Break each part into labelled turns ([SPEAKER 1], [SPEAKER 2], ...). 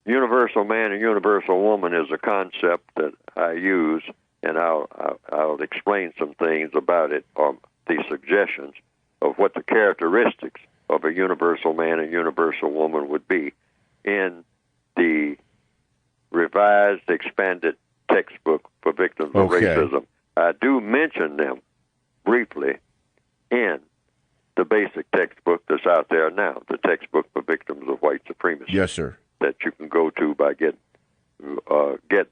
[SPEAKER 1] universal man and universal woman is a concept that I use, and I'll explain some things about it, or the suggestions of what the characteristics of a universal man and universal woman would be in the revised, expanded textbook for victims of racism. I do mention them briefly in the basic textbook that's out there now, the textbook for victims of white supremacy.
[SPEAKER 2] Yes, sir.
[SPEAKER 1] That you can go to by get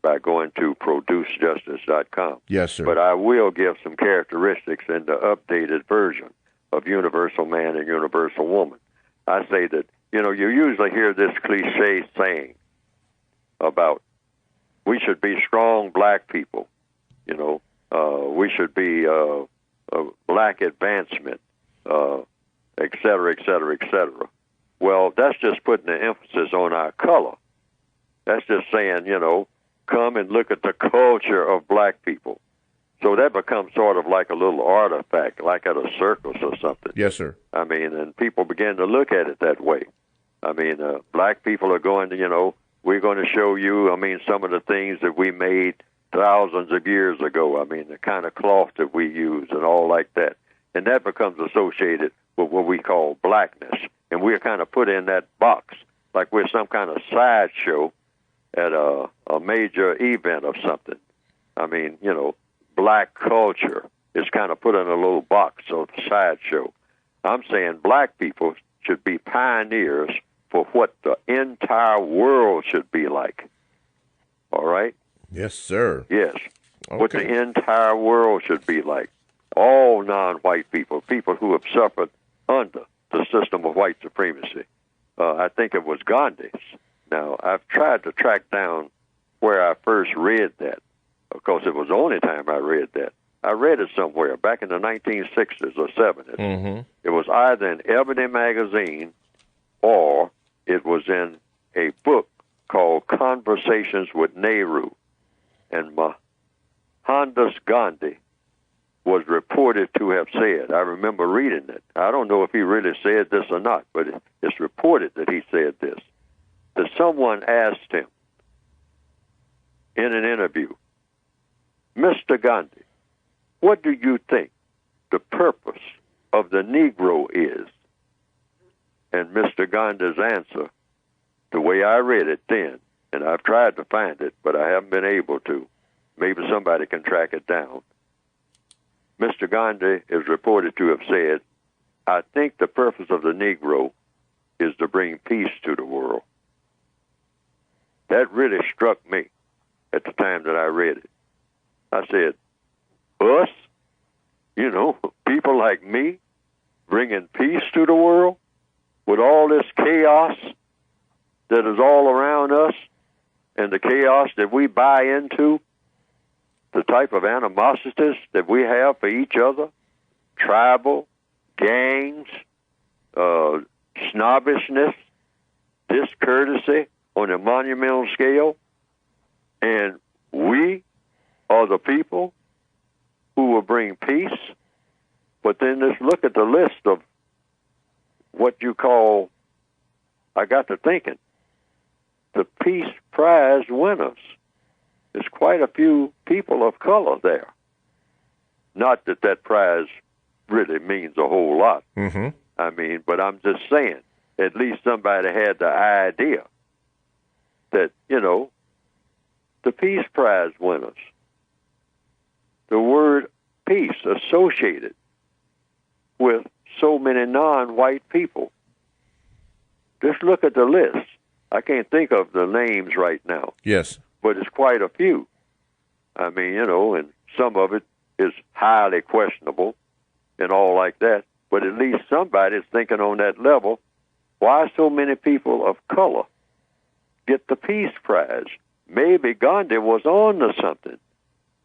[SPEAKER 1] by going to producejustice.com.
[SPEAKER 2] Yes, sir.
[SPEAKER 1] But I will give some characteristics in the updated version of universal man and universal woman. I say that, you usually hear this cliche saying about we should be strong black people, we should be black advancement, et cetera, et cetera, et cetera. Well, that's just putting the emphasis on our color. That's just saying, come and look at the culture of black people. So that becomes sort of like a little artifact, like at a circus or something.
[SPEAKER 2] Yes, sir.
[SPEAKER 1] I mean, and people begin to look at it that way. I mean, black people are going to, we're going to show you, some of the things that we made thousands of years ago. I mean, the kind of cloth that we use and all like that. And that becomes associated with what we call blackness. And we're kind of put in that box, like we're some kind of sideshow at a major event of something. I mean, black culture is kind of put in a little box of sideshow. I'm saying black people should be pioneers for what the entire world should be like. All right?
[SPEAKER 2] Yes, sir.
[SPEAKER 1] Yes.
[SPEAKER 2] Okay.
[SPEAKER 1] What the entire world should be like. All non-white people, people who have suffered under the system of white supremacy. I think it was Gandhi's. Now, I've tried to track down where I first read that. Of course, it was the only time I read that. I read it somewhere back in the 1960s or 70s.
[SPEAKER 2] Mm-hmm.
[SPEAKER 1] It was either in Ebony magazine or it was in a book called Conversations with Nehru. And Mohandas Gandhi was reported to have said, I remember reading it. I don't know if he really said this or not, but it's reported that he said this, that someone asked him in an interview, Mr. Gandhi, what do you think the purpose of the Negro is? And Mr. Gandhi's answer, the way I read it then, and I've tried to find it, but I haven't been able to. Maybe somebody can track it down. Mr. Gandhi is reported to have said, I think the purpose of the Negro is to bring peace to the world. That really struck me at the time that I read it. I said, us, people like me, bringing peace to the world with all this chaos that is all around us and the chaos that we buy into, the type of animosities that we have for each other, tribal, gangs, snobbishness, discourtesy on a monumental scale, and we are the people who will bring peace. But then let's look at the list of what you call, I got to thinking, the Peace Prize winners. There's quite a few people of color there. Not that that prize really means a whole lot.
[SPEAKER 2] Mm-hmm.
[SPEAKER 1] But I'm just saying, at least somebody had the idea that, the Peace Prize winners, the word peace associated with so many non-white people. Just look at the list. I can't think of the names right now.
[SPEAKER 2] Yes.
[SPEAKER 1] But it's quite a few. And some of it is highly questionable and all like that. But at least somebody's thinking on that level, why so many people of color get the Peace Prize? Maybe Gandhi was on to something.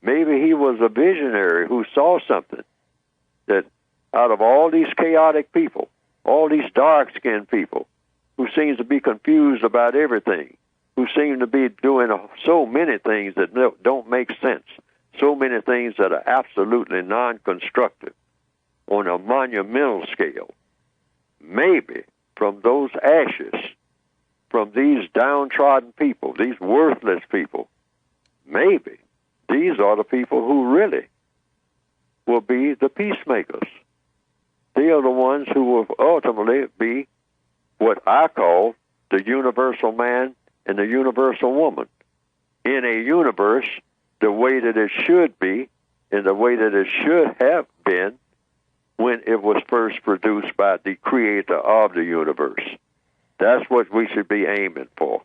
[SPEAKER 1] Maybe he was a visionary who saw something that out of all these chaotic people, all these dark-skinned people who seems to be confused about everything, who seem to be doing so many things that don't make sense, so many things that are absolutely non-constructive on a monumental scale. Maybe from those ashes, from these downtrodden people, these worthless people, maybe these are the people who really will be the peacemakers. They are the ones who will ultimately be what I call the universal man and the universal woman in a universe the way that it should be and the way that it should have been when it was first produced by the creator of the universe. That's what we should be aiming for.